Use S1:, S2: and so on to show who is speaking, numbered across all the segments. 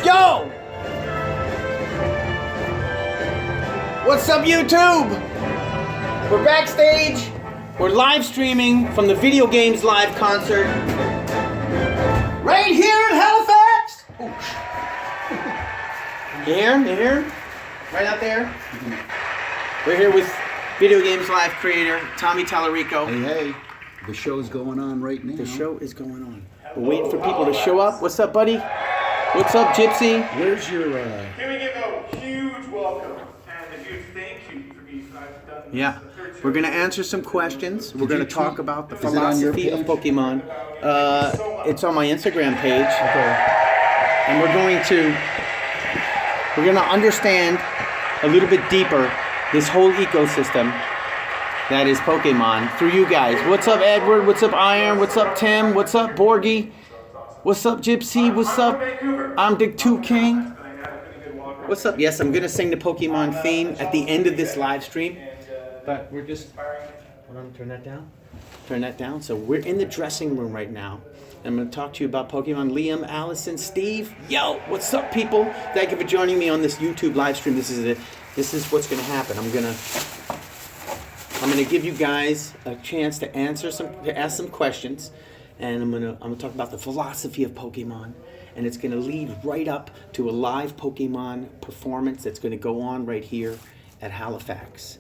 S1: Yo! What's up, YouTube? We're backstage. We're live streaming from the Video Games Live concert right here in Halifax. You hear? You hear? Right out there. We're here with Video Games Live creator Tommy Tallaricos.
S2: Hey, hey. The show's going on right now.
S1: The show is going on. We're waiting for people to show up. What's up, buddy? What's up, Gypsy?
S2: Where's your...
S3: Can we give a huge welcome and a huge thank you for these done?
S1: Yeah. We're going to answer some questions. We're going to talk about the
S2: Is it on your
S1: philosophy of
S2: page?
S1: Pokemon. It's on my Instagram page.
S2: Okay.
S1: And we're going to understand a little bit deeper this whole ecosystem that is Pokemon through you guys. What's up, Edward? What's up, Iron? What's up, Tim? What's up, Borgie? What's up, Gypsy? What's up? I'm the 2 King. What's up? Yes, I'm going to sing the Pokemon theme at the end of this live stream. But we're just... Hold on, turn that down. Turn that down. So we're in the dressing room right now. I'm going to talk to you about Pokemon. Liam, Allison, Steve. Yo, what's up, people? Thank you for joining me on this YouTube live stream. This is what's going to happen. I'm going to give you guys a chance to ask some questions, and I'm gonna talk about the philosophy of Pokemon, and it's gonna lead right up to a live Pokemon performance that's gonna go on right here at Halifax,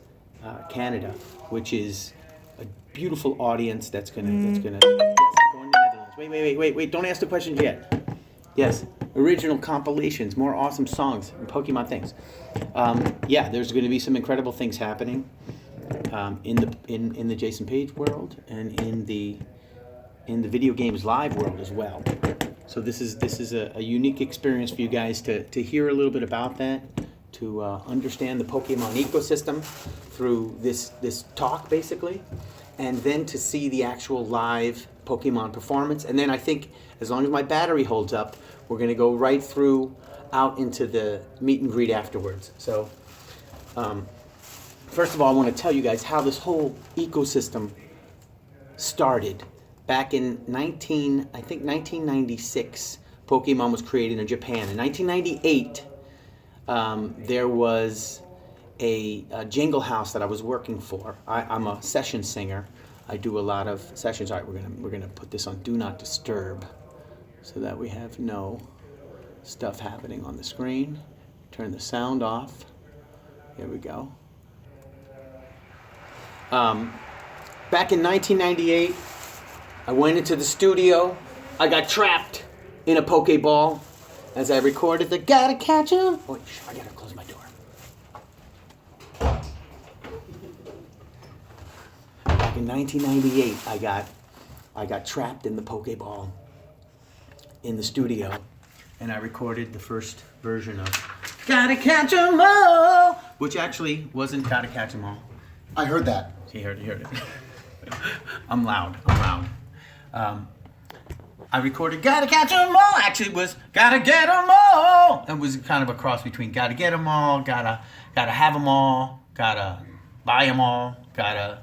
S1: Canada, which is a beautiful audience that's gonna. Yes, I'm going to Netherlands. Wait! Don't ask the questions yet. Yes, original compilations, more awesome songs and Pokemon things. Yeah, there's going to be some incredible things happening. In the Jason Paige world and in the Video Games Live world as well. So this is a unique experience for you guys to hear a little bit about that, to understand the Pokemon ecosystem through this talk basically, and then to see the actual live Pokemon performance. And then I think as long as my battery holds up, we're going to go right through out into the meet and greet afterwards. So. First of all, I want to tell you guys how this whole ecosystem started. Back in 1996, Pokemon was created in Japan. In 1998, there was a jingle house that I was working for. I'm a session singer. I do a lot of sessions. All right, we're gonna put this on Do Not Disturb, so that we have no stuff happening on the screen. Turn the sound off. Here we go. Back in 1998, I went into the studio. I got trapped in a Pokeball as I recorded the Gotta Catch 'Em. Oh, I gotta close my door. Back in 1998, I got trapped in the Pokeball in the studio, and I recorded the first version of Gotta Catch 'Em All, which actually wasn't Gotta Catch 'Em All.
S2: I heard that.
S1: You heard it. I'm loud. I recorded Gotta Catch 'Em All. Actually, it was Gotta Get 'Em All. It was kind of a cross between Gotta Get 'Em All, Gotta Have 'Em All, Gotta Buy 'Em All, Gotta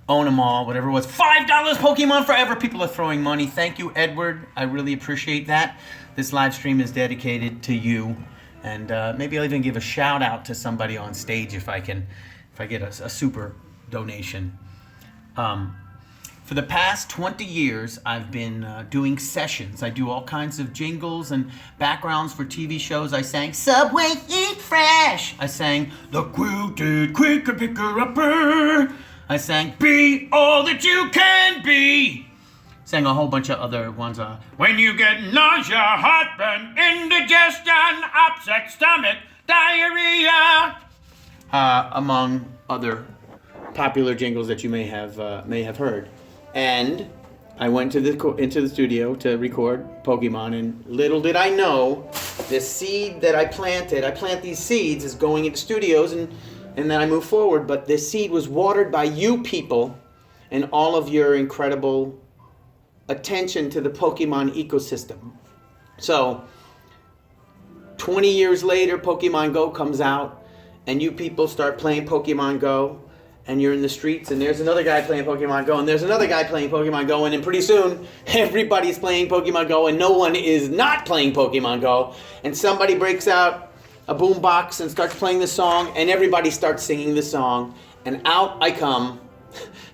S1: Own 'Em All, whatever it was. $5 Pokemon Forever. People are throwing money. Thank you, Edward. I really appreciate that. This live stream is dedicated to you, and maybe I'll even give a shout out to somebody on stage if I get a super donation. For the past 20 years, I've been doing sessions. I do all kinds of jingles and backgrounds for TV shows. I sang Subway Eat Fresh. I sang The Quilted Quick Picker Upper. I sang Be All That You Can Be. Sang a whole bunch of other ones. When you get nausea, heartburn, indigestion, upset stomach, diarrhea, among other popular jingles that you may have heard. And I went into the studio to record Pokemon, and little did I know, the seed that I plant these seeds is going into studios, and then I move forward, but this seed was watered by you people and all of your incredible attention to the Pokemon ecosystem. So 20 years later, Pokemon Go comes out, and you people start playing Pokemon Go, and you're in the streets, and there's another guy playing Pokemon Go, and there's another guy playing Pokemon Go, and then pretty soon everybody's playing Pokemon Go, and no one is not playing Pokemon Go, and somebody breaks out a boombox and starts playing the song, and everybody starts singing the song, and out I come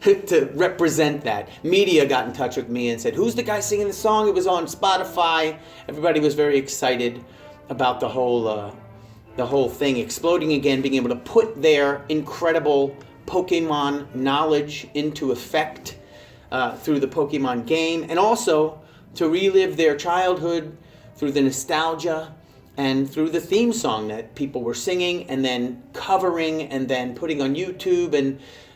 S1: to represent that. Media got in touch with me and said, "Who's the guy singing the song?" It was on Spotify. Everybody was very excited about the whole thing exploding again, being able to put their incredible Pokemon knowledge into effect through the Pokemon game, and also to relive their childhood through the nostalgia and through the theme song that people were singing and then covering and then putting on YouTube,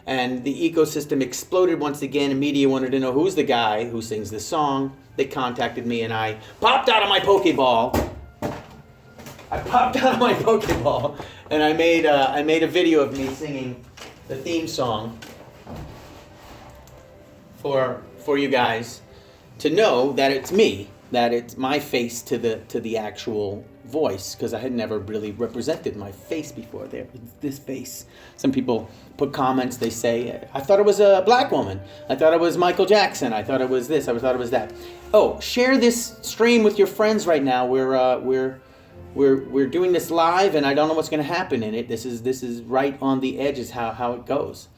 S1: and the ecosystem exploded once again, and media wanted to know who's the guy who sings this song. They contacted me, and I popped out of my Pokeball. And I made a video of me singing the theme song for you guys to know that it's me, that it's my face to the actual voice, because I had never really represented my face before. There, this face. Some people put comments. They say, "I thought it was a black woman. I thought it was Michael Jackson. I thought it was this. I thought it was that." Oh, share this stream with your friends right now. We're doing this live, and I don't know what's going to happen in it. This is right on the edge is how it goes.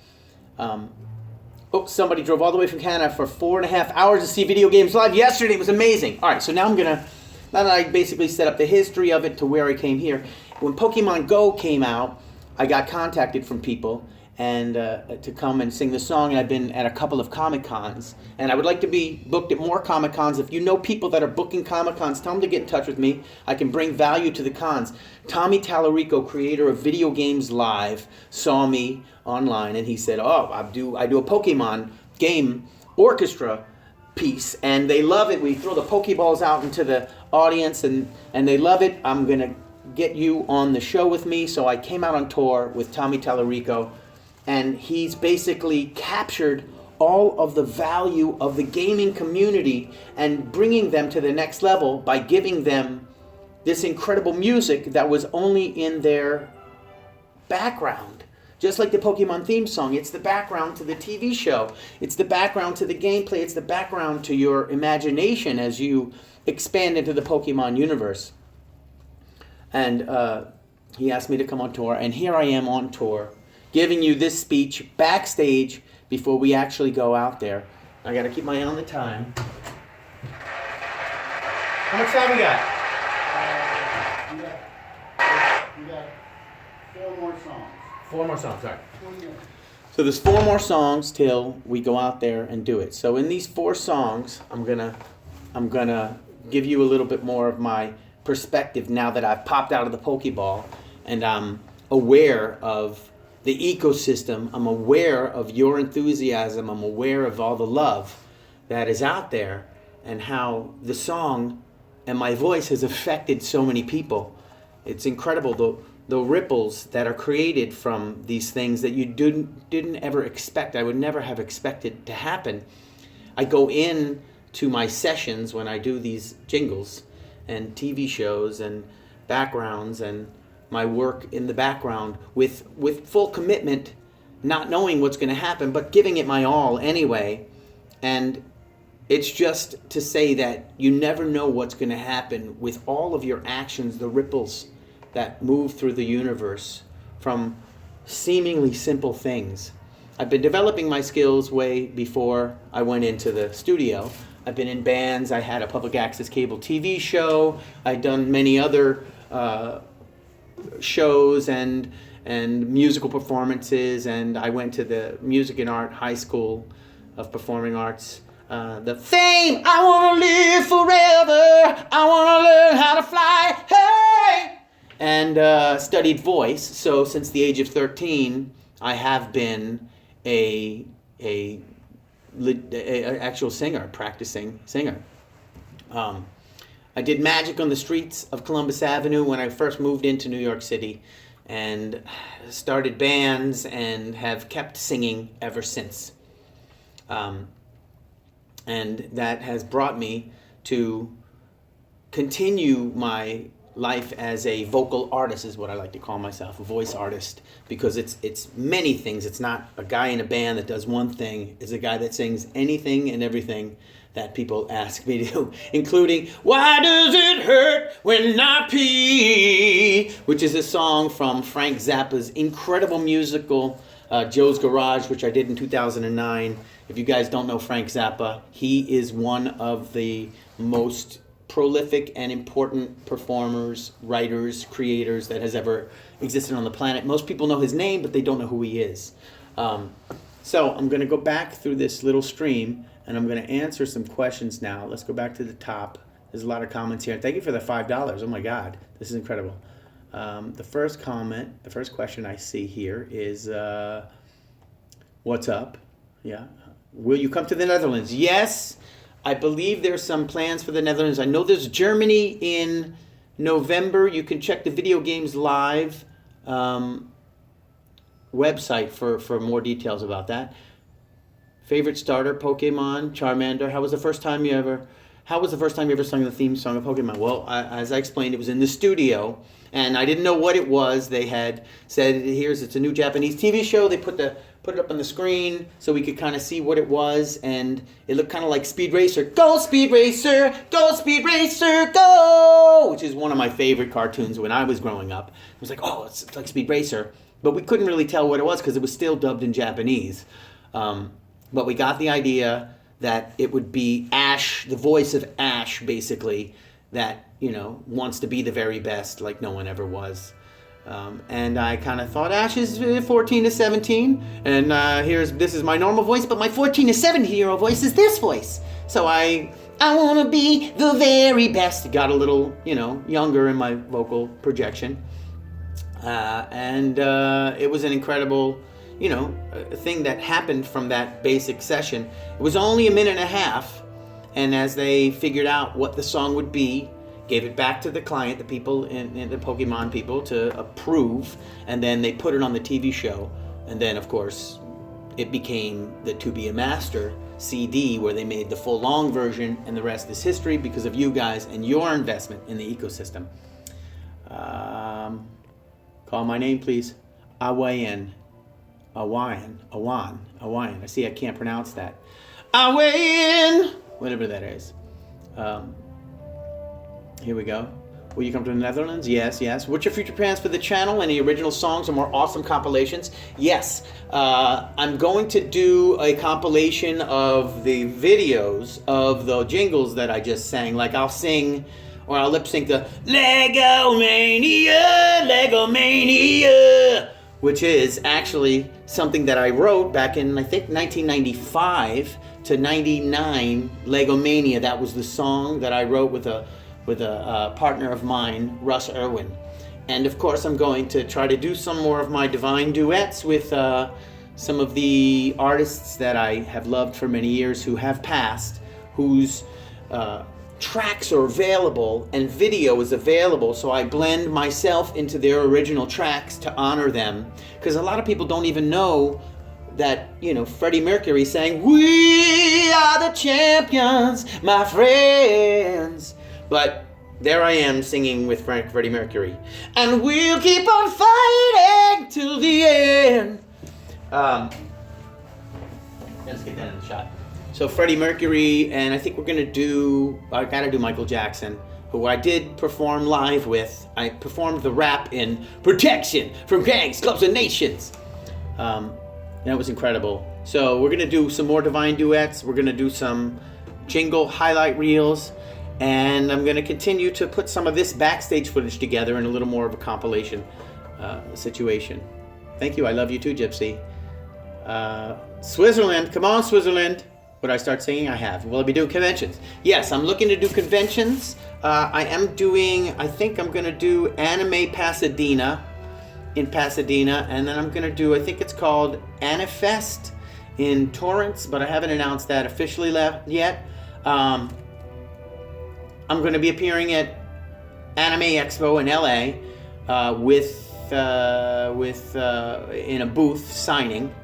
S1: Somebody drove all the way from Canada for 4.5 hours to see Video Games Live yesterday. It was amazing. All right, so now now that I basically set up the history of it to where I came here. When Pokemon Go came out, I got contacted from people and to come and sing the song, and I've been at a couple of Comic-Cons, and I would like to be booked at more Comic-Cons. If you know people that are booking Comic-Cons, tell them to get in touch with me. I can bring value to the cons. Tommy Tallaricos, creator of Video Games Live, saw me online, and he said, "Oh, I do a Pokemon game orchestra piece, and they love it. We throw the Pokeballs out into the audience, and they love it. I'm going to get you on the show with me." So I came out on tour with Tommy Tallaricos, and he's basically captured all of the value of the gaming community and bringing them to the next level by giving them this incredible music that was only in their background. Just like the Pokemon theme song, it's the background to the TV show. It's the background to the gameplay. It's the background to your imagination as you expand into the Pokemon universe. And he asked me to come on tour, and here I am on tour, giving you this speech backstage before we actually go out there. I got to keep my eye on the time. How much time we got?
S2: We got 4 more songs.
S1: 4 more songs, sorry. So there's 4 more songs till we go out there and do it. So in these 4 songs, I'm gonna give you a little bit more of my perspective now that I've popped out of the Pokeball, and I'm aware of the ecosystem. I'm aware of your enthusiasm. I'm aware of all the love that is out there, and how the song and my voice has affected so many people. It's incredible the ripples that are created from these things that you didn't ever expect. I would never have expected to happen. I go in to my sessions when I do these jingles and TV shows and backgrounds and my work in the background with full commitment, not knowing what's going to happen, but giving it my all anyway. And it's just to say that you never know what's going to happen with all of your actions, the ripples that move through the universe from seemingly simple things. I've been developing my skills way before I went into the studio. I've been in bands. I had a public access cable TV show. I'd done many other shows and musical performances, and I went to the Music and Art High School of Performing Arts. The fame, I want to live forever. I want to learn how to fly. Hey! And studied voice. So since the age of 13, I have been a actual singer, practicing singer. I did magic on the streets of Columbus Avenue when I first moved into New York City, and started bands and have kept singing ever since. And that has brought me to continue my life as a vocal artist is what I like to call myself, a voice artist, because it's many things. It's not a guy in a band that does one thing. It's a guy that sings anything and everything that people ask me to, including "Why Does It Hurt When I Pee," which is a song from Frank Zappa's incredible musical Joe's Garage, which I did in 2009. If you guys don't know Frank Zappa, he is one of the most prolific and important performers, writers, creators that has ever existed on the planet. Most people know his name, but they don't know who he is. So I'm going to go back through this little stream, and I'm going to answer some questions now. Let's go back to the top. There's a lot of comments here. Thank you for the $5. Oh my God, this is incredible. The first question I see here is, what's up? Yeah. Will you come to the Netherlands? Yes. I believe there's some plans for the Netherlands. I know there's Germany in November. You can check the Video Games Live website for more details about that. Favorite starter, Pokemon, Charmander. How was the first time you ever sung the theme song of Pokemon? Well, as I explained, it was in the studio, and I didn't know what it was. They had said, it's a new Japanese TV show. They put it up on the screen so we could kind of see what it was, and it looked kind of like Speed Racer. Go Speed Racer, go Speed Racer, go! Which is one of my favorite cartoons when I was growing up. It was like, oh, it's like Speed Racer. But we couldn't really tell what it was because it was still dubbed in Japanese. But we got the idea that it would be Ash, the voice of Ash, basically, that, wants to be the very best like no one ever was. And I kind of thought Ash is 14 to 17, and this is my normal voice, but my 14 to 17-year-old voice is this voice. So I want to be the very best. Got a little, younger in my vocal projection. And it was an incredible, thing that happened from that basic session. It was only a minute and a half, and as they figured out what the song would be, gave it back to the client, the people in the Pokemon people, to approve, and then they put it on the TV show. And then, of course, it became the To Be a Master CD, where they made the full long version, and the rest is history because of you guys and your investment in the ecosystem. Call my name, please. Awayan. I see I can't pronounce that. Awayan! Whatever that is. Here we go. Will you come to the Netherlands? Yes. What's your future plans for the channel? Any original songs or more awesome compilations? Yes. I'm going to do a compilation of the videos of the jingles that I just sang. Like I'll sing, or I'll lip sync the Lego Mania, which is actually something that I wrote back in, I think, 1995 to 99. Lego Mania. That was the song that I wrote with a partner of mine, Russ Irwin. And of course I'm going to try to do some more of my divine duets with some of the artists that I have loved for many years who have passed, whose tracks are available and video is available, so I blend myself into their original tracks to honor them. Because a lot of people don't even know that, Freddie Mercury sang, "We are the champions, my friends." But there I am singing with Freddie Mercury. And we'll keep on fighting till the end. Let's get that in the shot. So Freddie Mercury, and I think I gotta do Michael Jackson, who I did perform live with. I performed the rap in Protection from Gangs, Clubs, and Nations. That was incredible. So we're gonna do some more divine duets. We're gonna do some jingle highlight reels. And I'm going to continue to put some of this backstage footage together in a little more of a compilation situation. Thank you. I love you too, Gypsy. Switzerland. Come on, Switzerland. Would I start singing? I have. Will I be doing conventions? Yes, I'm looking to do conventions. I think I'm going to do Anime Pasadena in Pasadena. And then I'm going to do, I think it's called Anifest in Torrance, but I haven't announced that officially yet. I'm going to be appearing at Anime Expo in LA in a booth signing.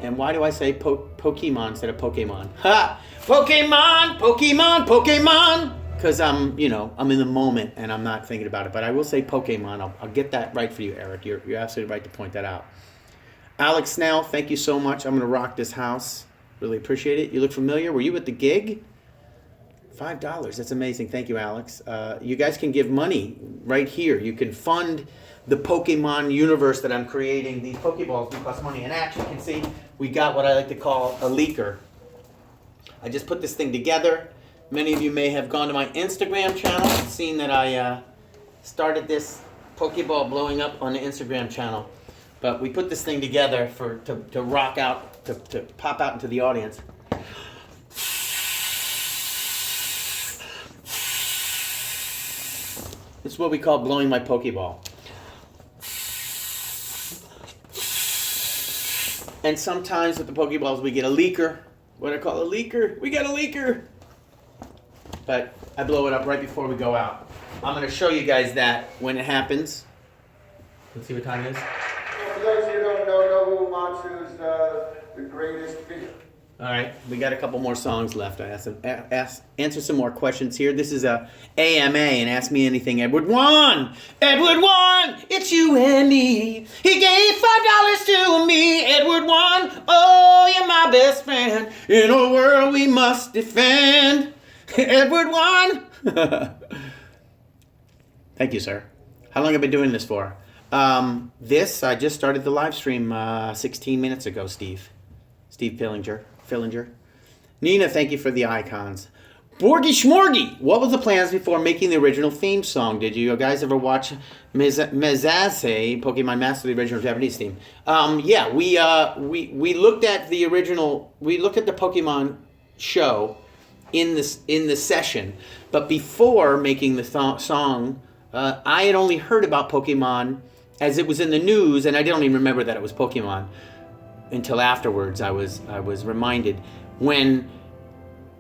S1: And why do I say Pokemon instead of Pokemon? Ha! Pokemon! because I'm in the moment and I'm not thinking about it. But I will say Pokemon. I'll get that right for you, Eric. You're absolutely right to point that out. Alex Snell, thank you so much. I'm going to rock this house. Really appreciate it. You look familiar. Were you at the gig? $5. That's amazing. Thank you, Alex. You guys can give money right here. You can fund the Pokemon universe that I'm creating. These Pokeballs do cost money. And actually, you can see we got what I like to call a leaker. I just put this thing together. Many of you may have gone to my Instagram channel and seen that I started this Pokeball blowing up on the Instagram channel. But we put this thing together to rock out, to pop out into the audience. It's what we call blowing my Pokeball. And sometimes with the Pokeballs we get a leaker. What I call a leaker. We got a leaker. But I blow it up right before we go out. I'm going to show you guys that when it happens. Let's see what time it is.
S2: For those who don't know who Matsu's the greatest figure.
S1: All right, we got a couple more songs left. I answer some more questions here. This is a AMA and Ask Me Anything. Edward One, it's you and me. He gave $5 to me. Edward One, oh, you're my best friend. In a world we must defend. Edward One. Thank you, sir. How long have I been doing this for? I just started the live stream 16 minutes ago, Steve Fillinger. Nina, thank you for the icons. Borgie Schmorgie, what was the plans before making the original theme song? Did you guys ever watch Mezase, Pokemon Master, the original Japanese theme? Yeah, we looked at the original, we looked at the Pokemon show in the session, but before making the song, I had only heard about Pokemon as it was in the news, and I didn't even remember that it was Pokemon until afterwards. I was reminded when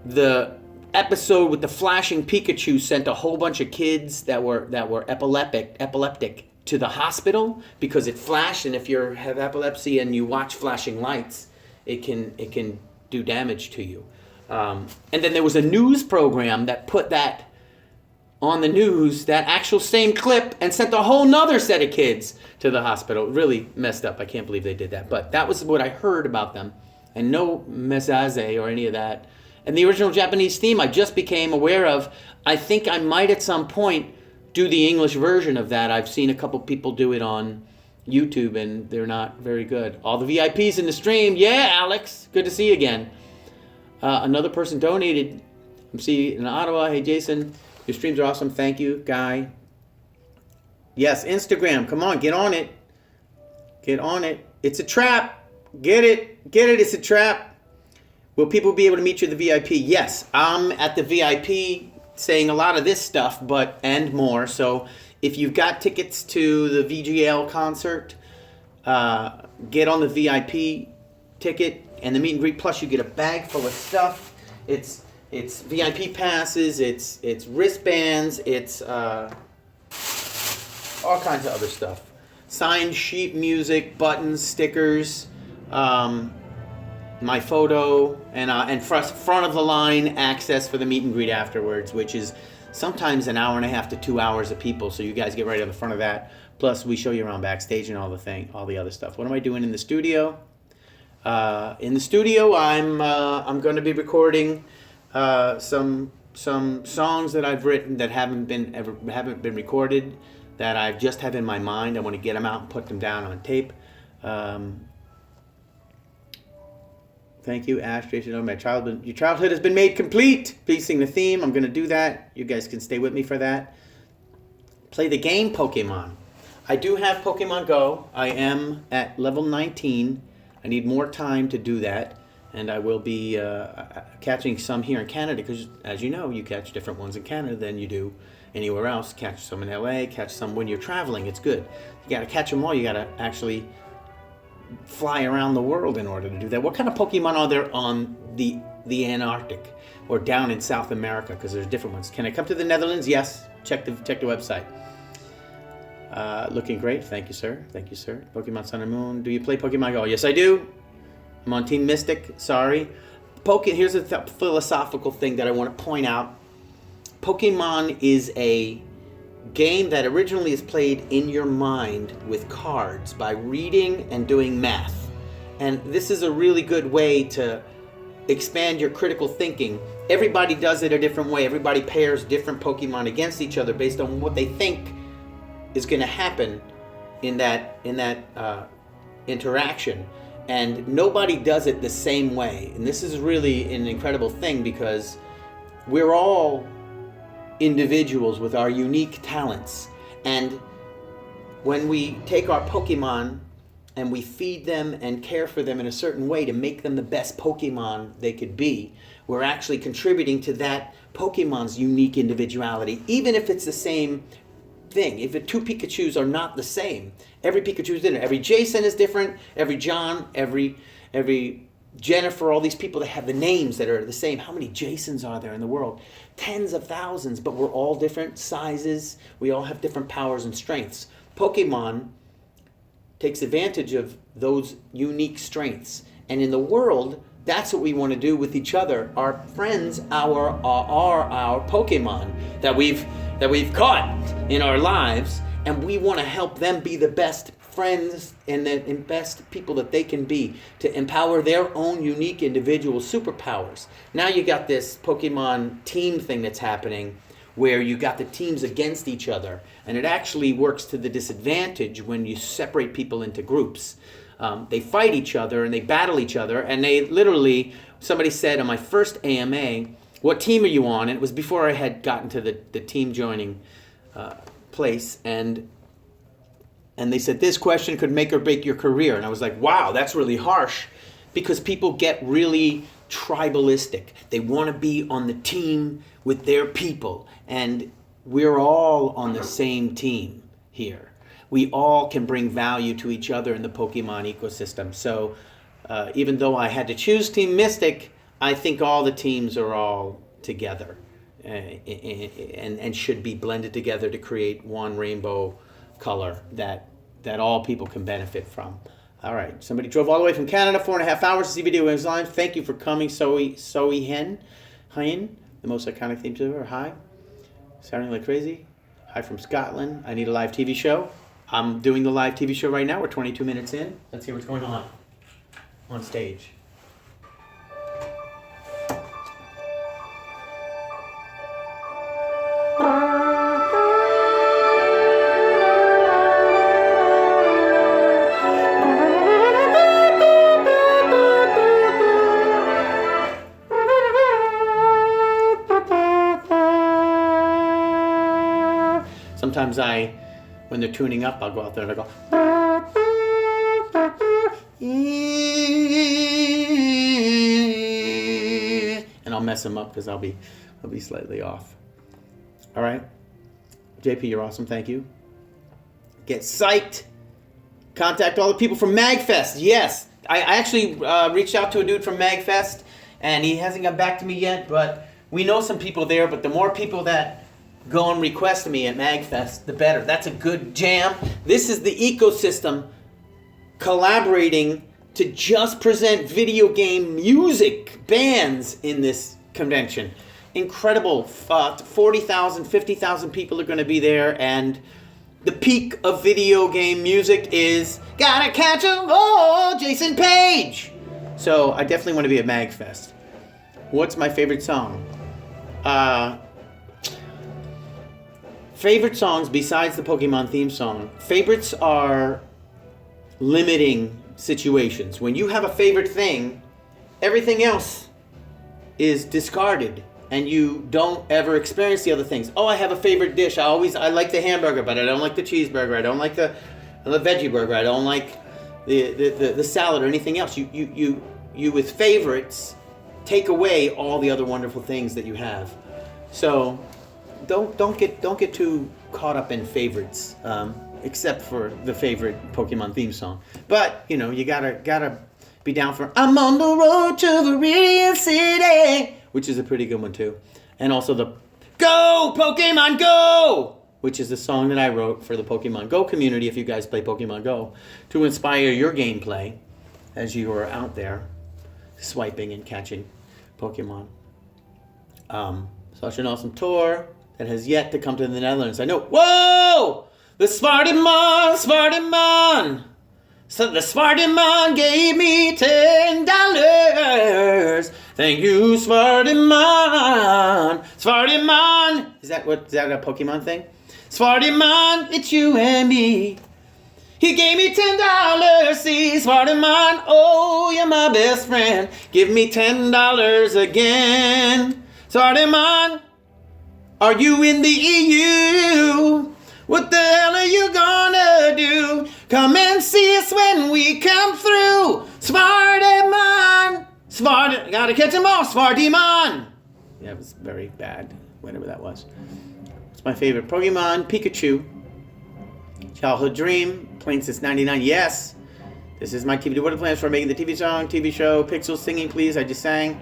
S1: the episode with the flashing Pikachu sent a whole bunch of kids that were epileptic to the hospital because it flashed, and if you have epilepsy and you watch flashing lights, it can do damage to you. And then there was a news program that put that on the news, that actual same clip, and sent a whole nother set of kids to the hospital. Really messed up. I can't believe they did that. But that was what I heard about them. And no Mezaze or any of that. And the original Japanese theme I just became aware of. I think I might at some point do the English version of that. I've seen a couple people do it on YouTube and they're not very good. All the VIPs in the stream. Yeah, Alex. Good to see you again. Another person donated. I'm seeing in Ottawa. Hey, Jason. Your streams are awesome. Thank you, Guy. Yes, Instagram. Come on, get on it. Get on it. It's a trap. Get it. Get it. It's a trap. Will people be able to meet you at the VIP? Yes, I'm at the VIP saying a lot of this stuff, and more. So if you've got tickets to the VGL concert, get on the VIP ticket and the meet and greet. Plus, you get a bag full of stuff. It's VIP passes, it's wristbands, it's all kinds of other stuff. Signed sheet music, buttons, stickers, my photo, and front of the line access for the meet and greet afterwards, which is sometimes an hour and a half to 2 hours of people. So you guys get right on the front of that. Plus, we show you around backstage and all the other stuff. What am I doing in the studio? In the studio, I'm going to be recording some songs that I've written that haven't been recorded, that I just have in my mind. I want to get them out and put them down on tape. Thank you, Ash. Jason, your childhood has been made complete. Please sing the theme. I'm going to do that. You guys can stay with me for that. Play the game Pokemon. I do have Pokemon Go. I am at level 19. I need more time to do that. And I will be catching some here in Canada because, as you know, you catch different ones in Canada than you do anywhere else. Catch some in LA, catch some when you're traveling. It's good. You got to catch them all. You got to actually fly around the world in order to do that. What kind of Pokemon are there on the Antarctic or down in South America? Because there's different ones. Can I come to the Netherlands? Yes. Check the website. Looking great. Thank you, sir. Thank you, sir. Pokemon Sun and Moon. Do you play Pokemon Go? Yes, I do. I'm on Team Mystic. Sorry. Here's a philosophical thing that I want to point out. Pokemon is a game that originally is played in your mind with cards by reading and doing math. And this is a really good way to expand your critical thinking. Everybody does it a different way. Everybody pairs different Pokemon against each other based on what they think is going to happen in that interaction. And nobody does it the same way. And this is really an incredible thing because we're all individuals with our unique talents. And when we take our Pokemon and we feed them and care for them in a certain way to make them the best Pokemon they could be, we're actually contributing to that Pokemon's unique individuality, even if it's the same thing. If the two Pikachus are not the same, every Pikachu is different. Every Jason is different. Every John, every Jennifer, all these people that have the names that are the same. How many Jasons are there in the world? Tens of thousands, but we're all different sizes. We all have different powers and strengths. Pokemon takes advantage of those unique strengths. And in the world, that's what we want to do with each other. Our friends are our Pokemon that we've caught in our lives, and we want to help them be the best friends and the best people that they can be to empower their own unique individual superpowers. Now you got this Pokemon team thing that's happening where you got the teams against each other, and it actually works to the disadvantage when you separate people into groups. They fight each other and they battle each other, and they literally, somebody said on my first AMA, what team are you on? And it was before I had gotten to the team joining place, and they said, this question could make or break your career. And I was like, wow, that's really harsh, because people get really tribalistic. They want to be on the team with their people, and we're all on the same team here. We all can bring value to each other in the Pokemon ecosystem. So even though I had to choose Team Mystic, I think all the teams are all together and should be blended together to create one rainbow color that all people can benefit from. All right, somebody drove all the way from Canada, 4.5 hours to see video Games Live. Thank you for coming, Zoe Hen, the most iconic theme to her. Hi, sounding like crazy. Hi from Scotland. I need a live TV show. I'm doing the live TV show right now. We're 22 minutes in. Let's hear what's going on stage. Sometimes when they're tuning up, I'll go out there and I'll go, and I'll mess them up because I'll be slightly off. All right, JP, you're awesome. Thank you. Get psyched. Contact all the people from MagFest. Yes, I actually reached out to a dude from MagFest, and he hasn't got back to me yet. But we know some people there. But the more people that go and request me at MagFest, the better. That's a good jam. This is the ecosystem collaborating to just present video game music bands in this convention. Incredible. 40,000, 50,000 people are going to be there, and the peak of video game music is Gotta Catch 'Em All, Jason Paige. So I definitely want to be at MagFest. What's my favorite song? Favorite songs besides the Pokemon theme song. Favorites are limiting situations. When you have a favorite thing, everything else is discarded and you don't ever experience the other things. Oh, I have a favorite dish. I like the hamburger, but I don't like the cheeseburger. I don't like the veggie burger. I don't like the salad or anything else. You with favorites take away all the other wonderful things that you have. So don't get too caught up in favorites, except for the favorite Pokemon theme song. But you know, you gotta be down for I'm on the road to Viridian City, which is a pretty good one too. And also the Go Pokemon Go, which is the song that I wrote for the Pokemon Go community. If you guys play Pokemon Go, to inspire your gameplay as you are out there swiping and catching Pokemon. Such an awesome tour that has yet to come to the Netherlands. I know. Whoa! The Spartan-Man, Spartan-Man. So the Spartan-Man gave me $10. Thank you, Spartan-Man. Spartan-Man. Is that a Pokemon thing? Spartan-Man, it's you and me. He gave me $10. See, Spartan-Man, oh, you're my best friend. Give me $10 again. Spartan-Man, are you in the EU? What the hell are you gonna do? Come and see us when we come through. Spartan-Man. Gotta catch them all, Spartan-Man. Yeah, it was very bad, whatever that was. It's my favorite Pokemon, Pikachu. Childhood dream, playing since '99. Yes. This is my TV. What are the plans for making the TV song, TV show? Pixels singing, please. I just sang.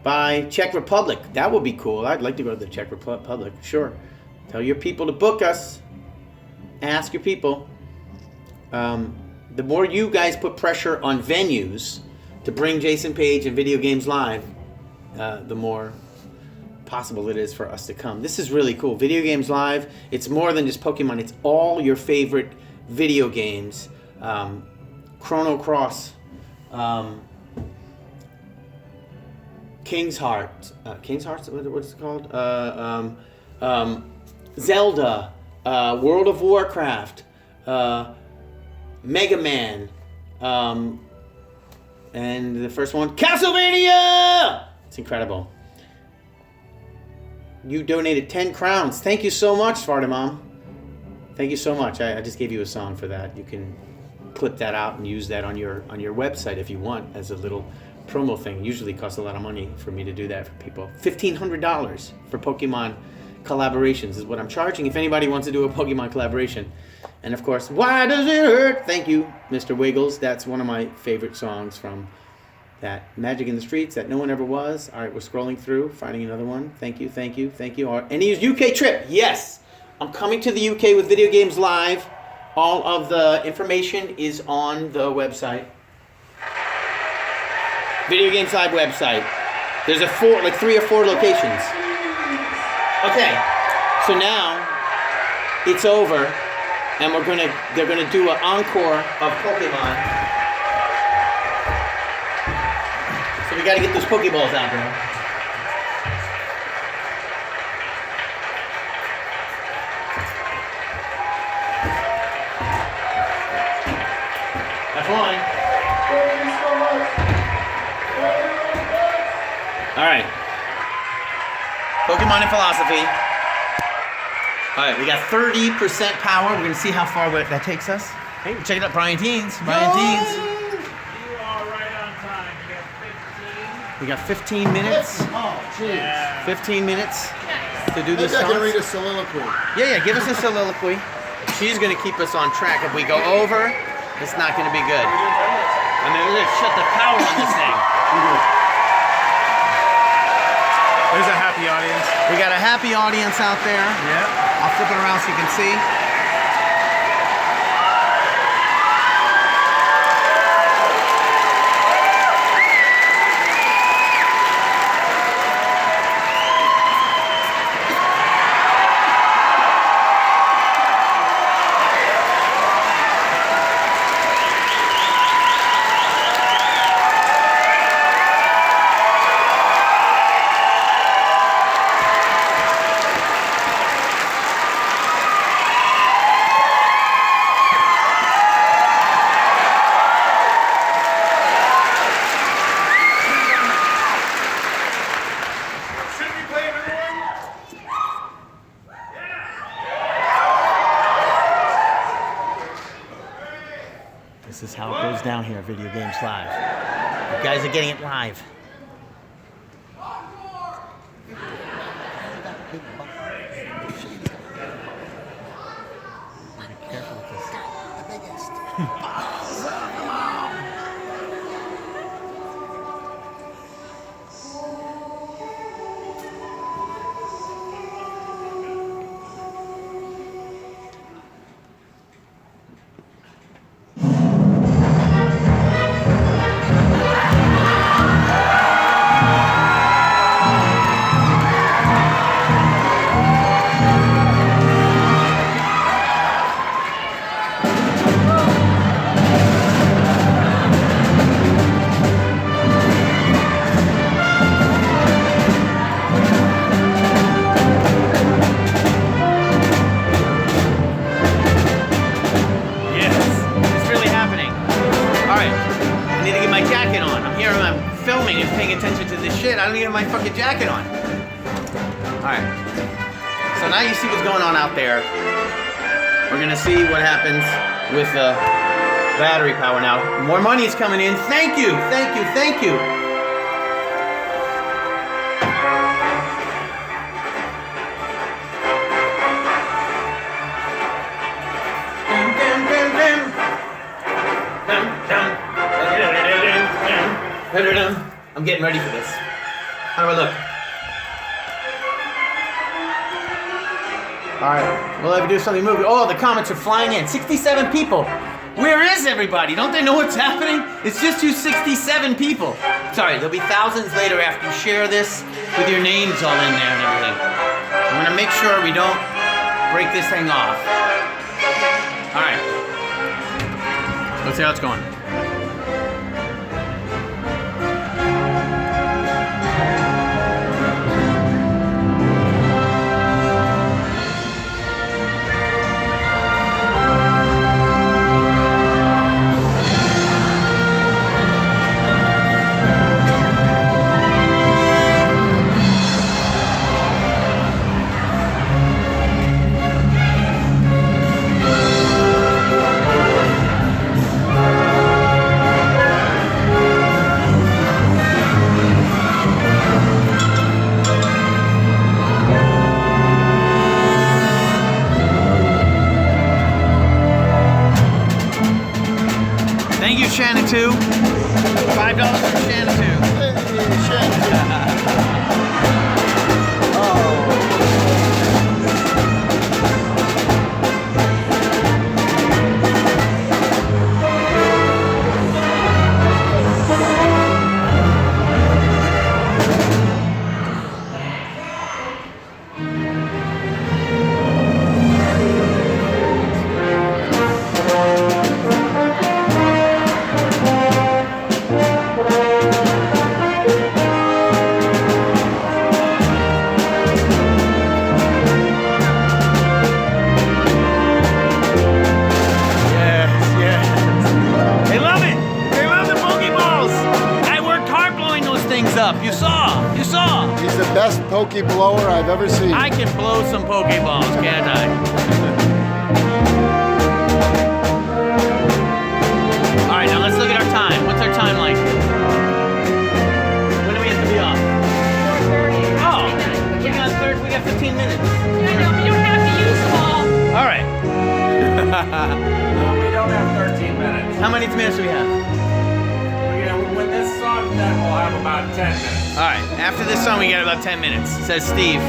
S1: By Czech Republic. That would be cool. I'd like to go to the Czech Republic. Sure. Tell your people to book us. Ask your people. The more you guys put pressure on venues to bring Jason Paige and Video Games Live, the more possible it is for us to come. This is really cool. Video Games Live, it's more than just Pokemon. It's all your favorite video games. Chrono Cross. King's Heart. King's Heart? What's it called? Zelda. World of Warcraft. Mega Man. And the first one, Castlevania! It's incredible. You donated 10 crowns. Thank you so much, Sparta Mom. Thank you so much. I just gave you a song for that. You can clip that out and use that on your website if you want as a little promo thing. Usually costs a lot of money for me to do that for people. $1,500 for Pokemon collaborations is what I'm charging if anybody wants to do a Pokemon collaboration. And of course, Why Does It Hurt? Thank you, Mr. Wiggles. That's one of my favorite songs from that Magic in the Streets that no one ever was. All right, we're scrolling through, finding another one. Thank you, thank you, thank you. And his UK trip. Yes, I'm coming to the UK with Video Games Live. All of the information is on the website. Video Games Live website. There's 3 or 4 locations. Okay, so now it's over, and they're gonna do an encore of Pokemon. So we gotta get those Pokeballs out there. Have fun.
S2: Thank you so much.
S1: All right. Pokemon and philosophy. All right, we got 30% power. We're gonna see how far that takes us. Hey, check it out, Brian Teens. Brian Teens.
S3: You are right on time. You got 15.
S1: We got 15 minutes.
S2: Oh, jeez.
S1: 15 minutes to do this
S2: Maybe I can
S1: song.
S2: read a soliloquy.
S1: Yeah, give us a soliloquy. She's gonna keep us on track. If we go over, it's not gonna be good. I mean, we're gonna shut the power on this thing.
S3: There's a happy audience.
S1: We got a happy audience out there.
S3: Yeah.
S1: I'll flip it around so you can see. This is how it goes down here at Video Games Live. You guys are getting it live. Be careful with this. here I'm filming and paying attention to this shit. I don't even have my fucking jacket on. Alright. So now you see what's going on out there. We're gonna see what happens with the battery power now. More money is coming in. Thank you, thank you, thank you. I'm getting ready for this. How do I look? Alright, we'll have to do something movie. Oh, the comments are flying in. 67 people. Where is everybody? Don't they know what's happening? It's just you 67 people. Sorry, there'll be thousands later after you share this with your names all in there and everything. I'm gonna make sure we don't break this thing off. Alright. Let's see how it's going. Thank you, Shannon 2. $5 for Shannon 2.
S2: Hey, Shannon.
S1: You saw.
S2: He's the best Poke blower I've ever seen.
S1: I can blow some Pokeballs, can't I? All right, now let's look at our time. What's our time like? When do we have to be off?
S4: 4:30.
S1: Oh, we got 15 minutes.
S4: I know, but you don't have to use them all.
S1: All right.
S5: No, we don't have 13 minutes.
S1: How many minutes do we have?
S5: When this song's done, we'll have about 10 minutes.
S1: All right, after this song, we got about 10 minutes, says Steve.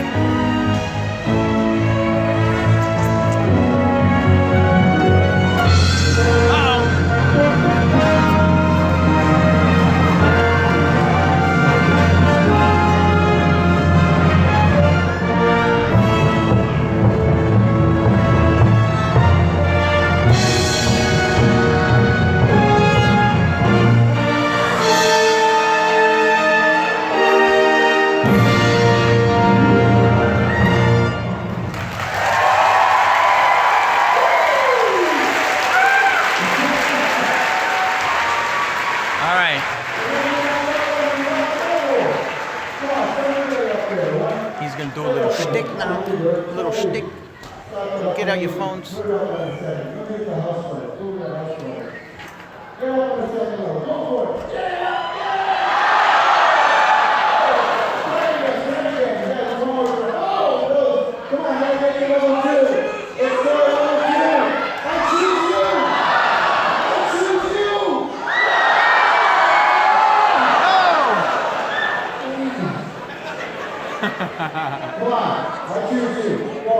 S1: Do a little shtick now. A little shtick. Get out your phones.
S2: Come on, I choose you. Go.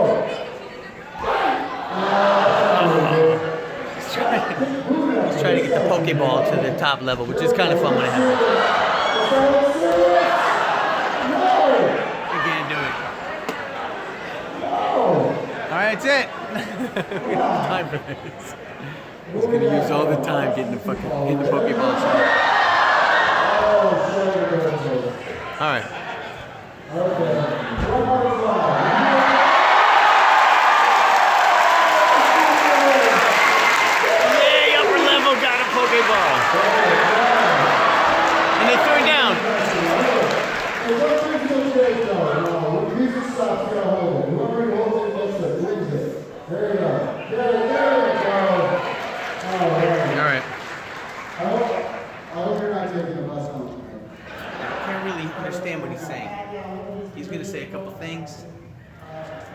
S1: Let's try to get the Pokeball to the top level, which is kind of fun when it happens. You can't do it. Alright, that's it. We don't have time for this. He's gonna use all the time getting the Pokeball shot. Alright. Yay, upper level got a Pokeball. And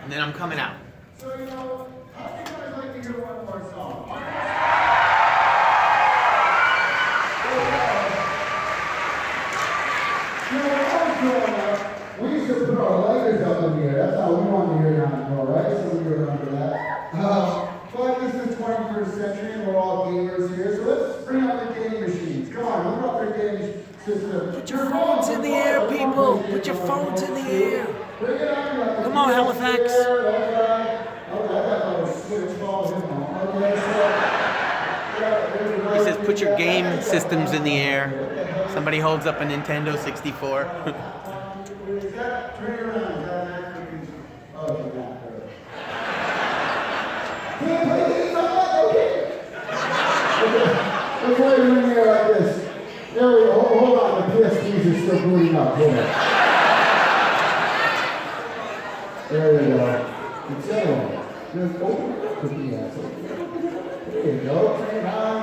S1: and then I'm coming out.
S2: So, you know, how do you guys like to hear one more song? You know, when I was growing up, we used to put our legs up in the air. That's how we wanted to hear it on the floor, right? So we remember that. But this is the 21st century, and we're all gamers here. So let's bring out the game machines. Come on, look up their game system.
S6: Put your phones in the air, people. Put your phones in the air.
S2: Bring it on.
S6: Come on, Halifax.
S1: He says, put your game systems in the air. Somebody holds up a Nintendo 64.
S2: Let's wait a minute here like this. There we go. Hold on, the PSPs are still booting up. Hold on. There we go. It's that one. Just open cookie asshole. There you go. Turn it on.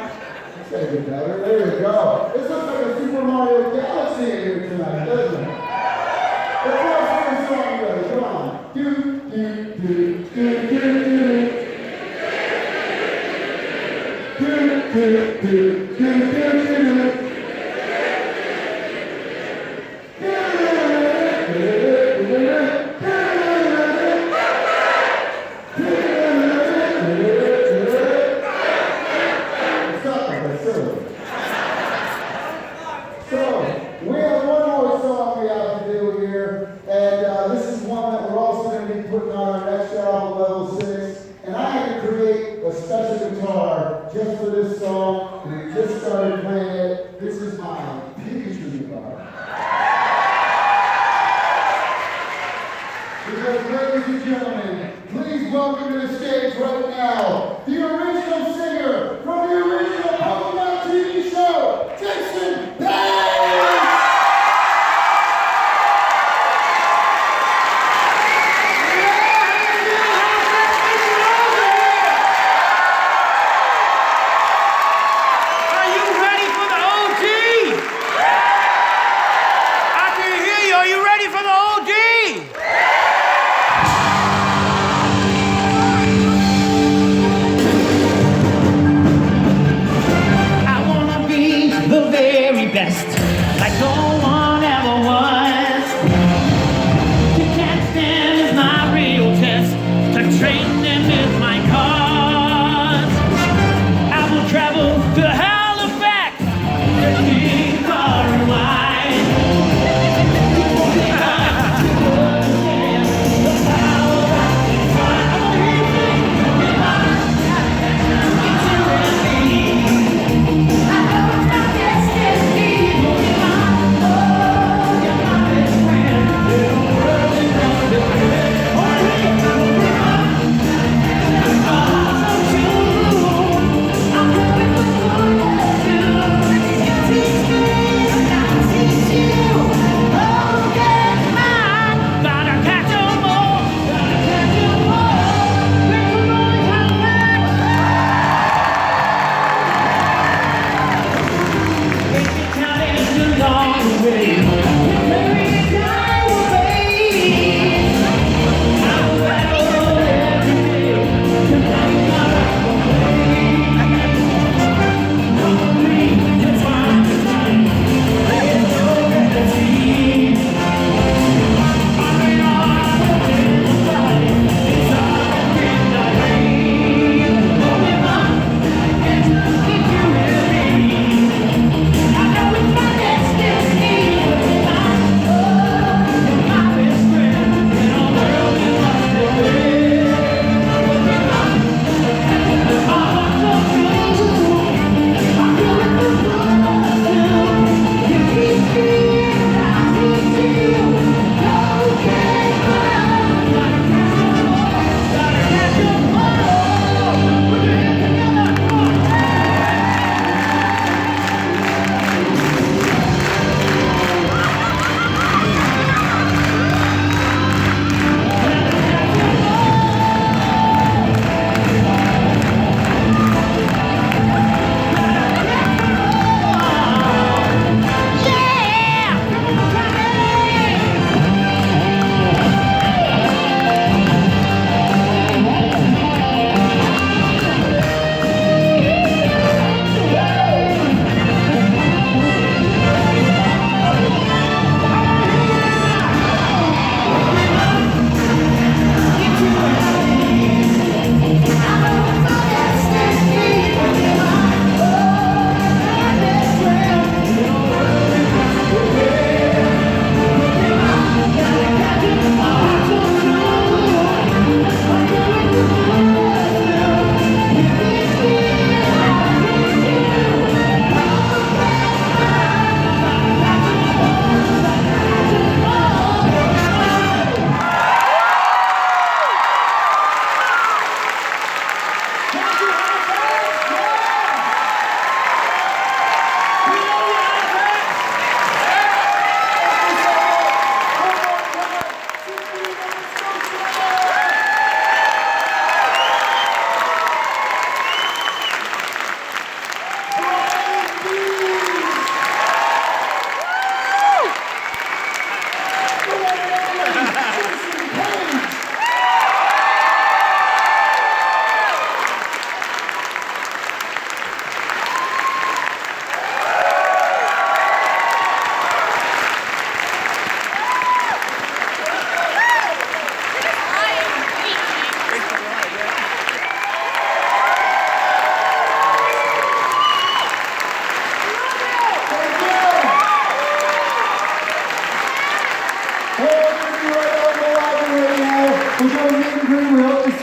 S2: That's gotta get better. There you go. This looks like a Super Mario Galaxy here tonight, doesn't it? Let's have a song together. Come on. Do, do, do, do, do, do. Do, do, do, do, do, do. Just for this song, and we just started playing it. This is my Pikach-USB bar. Because, ladies and gentlemen, please welcome to the stage right now the original singer from the original Pokemon TV show, Jason Paige!
S7: Like no one ever was. To catch them is my real test. To train them is my cause. I will travel to Halifax, the big far and wide. The power I can find. I know it's my destiny.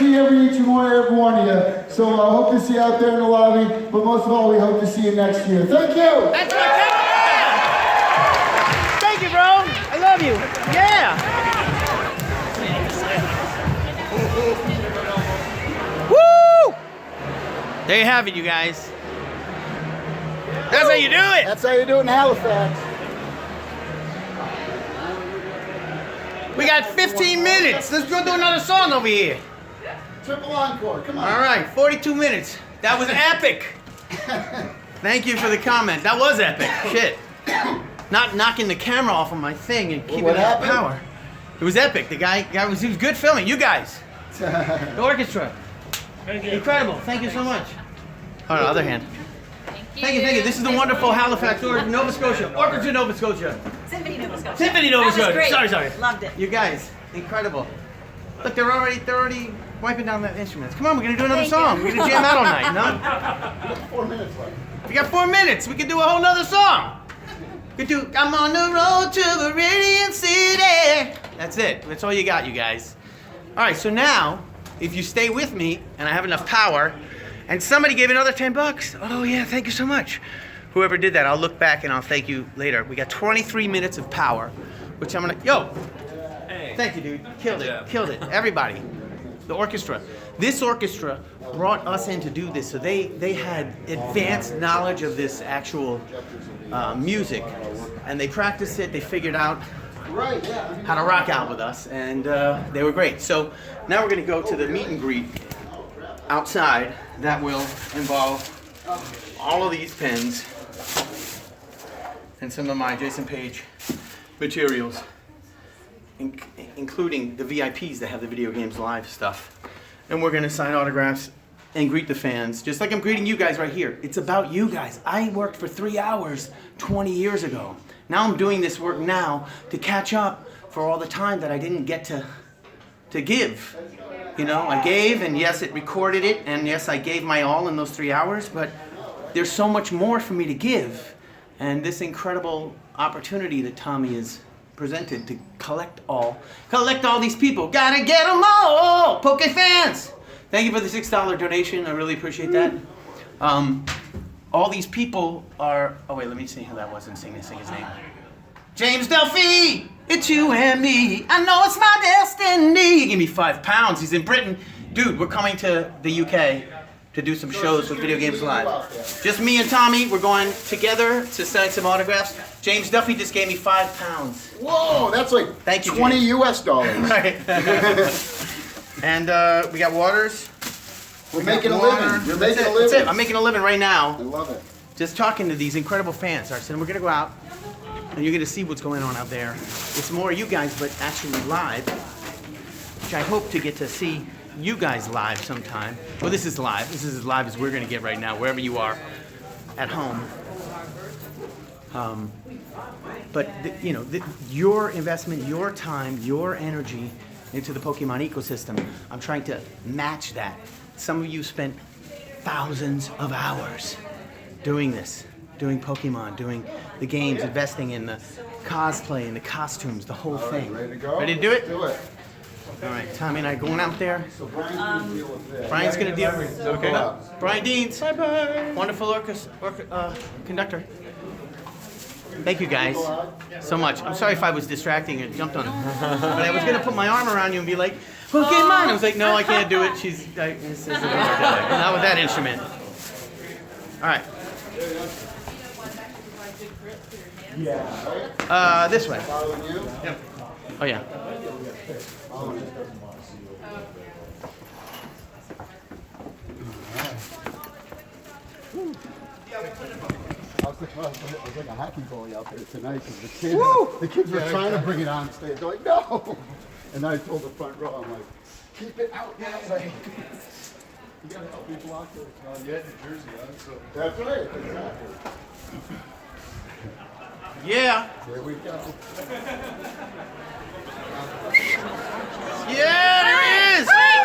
S2: see every one of you. So I hope to see you out there in the lobby. But most of all, we hope to see you next year. Thank you.
S1: That's right. Thank you, bro. I love you. Yeah. Woo! There you have it, you guys. That's how you do it.
S2: That's how you do it in Halifax.
S1: We got 15 minutes. Let's go do another song over here.
S2: Triple encore. Come on.
S1: All right, 42 minutes. That was epic. Thank you for the comment. That was epic. Shit. Not knocking the camera off of my thing and keeping that power. It was epic. The guy he was good filming. You guys. The orchestra. Incredible. Thank you so much. On the other hand. Thank you, thank you. This is the wonderful Halifax, Nova Scotia. Orchestra, Nova Scotia.
S8: Symphony Nova Scotia.
S1: Symphony Nova Scotia.
S8: Great.
S1: Sorry.
S8: Loved it.
S1: You guys, incredible. Look, they're already wiping down the instruments. Come on, we're gonna do another song. We're gonna jam out all night, no?
S2: We got 4 minutes left.
S1: We got 4 minutes. We can do a whole nother song. We can do I'm on the road to the Radiant City. That's it. That's all you got, you guys. All right, so now, if you stay with me and I have enough power, and somebody gave another $10. Oh yeah, thank you so much. Whoever did that, I'll look back and I'll thank you later. We got 23 minutes of power, which I'm gonna, hey. Thank you, dude. Killed it. Everybody. The orchestra. This orchestra brought us in to do this, so they had advanced knowledge of this actual music, and they practiced it. They figured out how to rock out with us, and they were great. So now we're gonna go to the meet and greet outside. That will involve all of these pens and some of my Jason Paige materials, including the VIPs that have the Video Games Live stuff. And we're gonna sign autographs and greet the fans, just like I'm greeting you guys right here. It's about you guys. I worked for 3 hours 20 years ago. Now I'm doing this work now to catch up for all the time that I didn't get to give. You know, I gave, and yes, it recorded it, and yes, I gave my all in those 3 hours, but there's so much more for me to give. And this incredible opportunity that Tommy has presented to collect all these people. Gotta get them all! Poke fans! Thank you for the $6 donation. I really appreciate that. All these people are, oh wait, let me see who that was and sing his name. James Delphi! It's you and me. I know it's my destiny. He gave me £5. He's in Britain. Dude, we're coming to the UK to do some shows with Video Games Live. Just me and Tommy. We're going together to sign some autographs. James Duffy just gave me £5.
S2: Whoa, that's like
S1: Thank you,
S2: 20
S1: James.
S2: US dollars.
S1: Right. And we got waters.
S2: We're making a living. You're making a living.
S1: That's it. I'm making a living right now.
S2: I love it.
S1: Just talking to these incredible fans. All right, so we're going to go out. And you're going to see what's going on out there. It's more you guys, but actually live, which I hope to get to see you guys live sometime. Well, this is live. This is as live as we're going to get right now, wherever you are at home. Your investment, your time, your energy into the Pokemon ecosystem, I'm trying to match that. Some of you spent thousands of hours doing this. Doing Pokemon, doing the games, investing in the cosplay and the costumes, the whole thing.
S2: Ready to go?
S1: Ready to do it?
S2: Do it.
S1: All right, Tommy and I going out there.
S2: So Brian's going to deal with this.
S1: Brian's going to deal with it.
S2: Okay.
S1: Brian Deans. Bye-bye. Wonderful conductor. Thank you guys so much. I'm sorry if I was distracting and jumped on it. But I was going to put my arm around you and be like, Pokemon. I was like, no, I can't do it. This isn't gonna work out. Not with that instrument. All right. This way. Yep. Oh yeah.
S2: I was like a hockey goalie out there tonight because the kids were trying to bring it on stage. They're like, no! And I told the front row, I'm like, keep it out that way. You gotta help me block it. You had New Jersey on, so. That's right, exactly.
S1: Yeah.
S2: There we go.
S1: Yeah, there he is! Hey!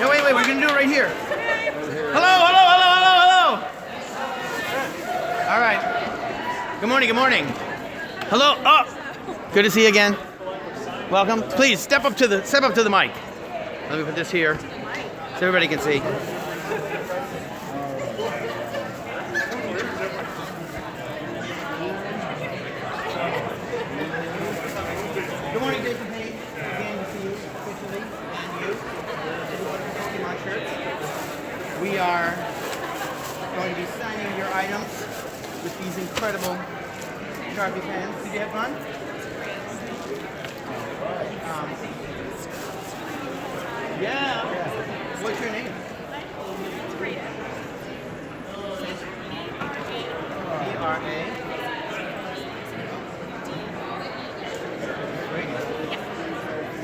S1: No, wait, we're gonna do it right here. Hello! All right. Good morning. Hello. Oh, good to see you again. Welcome. Please step up to the mic. Let me put this here so everybody can see. Good morning, Jason Paige. Again to see you officially, and you. Pokemon shirts. We are going to be signing your items with these incredible Sharpie pens. Did you have fun? Yeah. What's your name? E-R-A.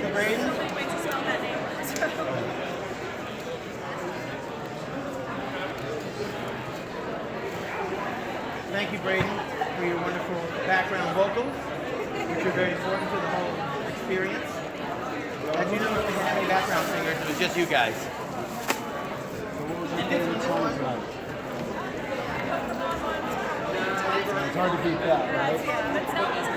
S1: So Braden? Thank you, Braden, for your wonderful background vocals, which are very important to the whole experience. As you know, if we had any background singers, it was just you guys. And this one's fun.
S2: It's hard to beat that, right?
S4: Yeah, that's not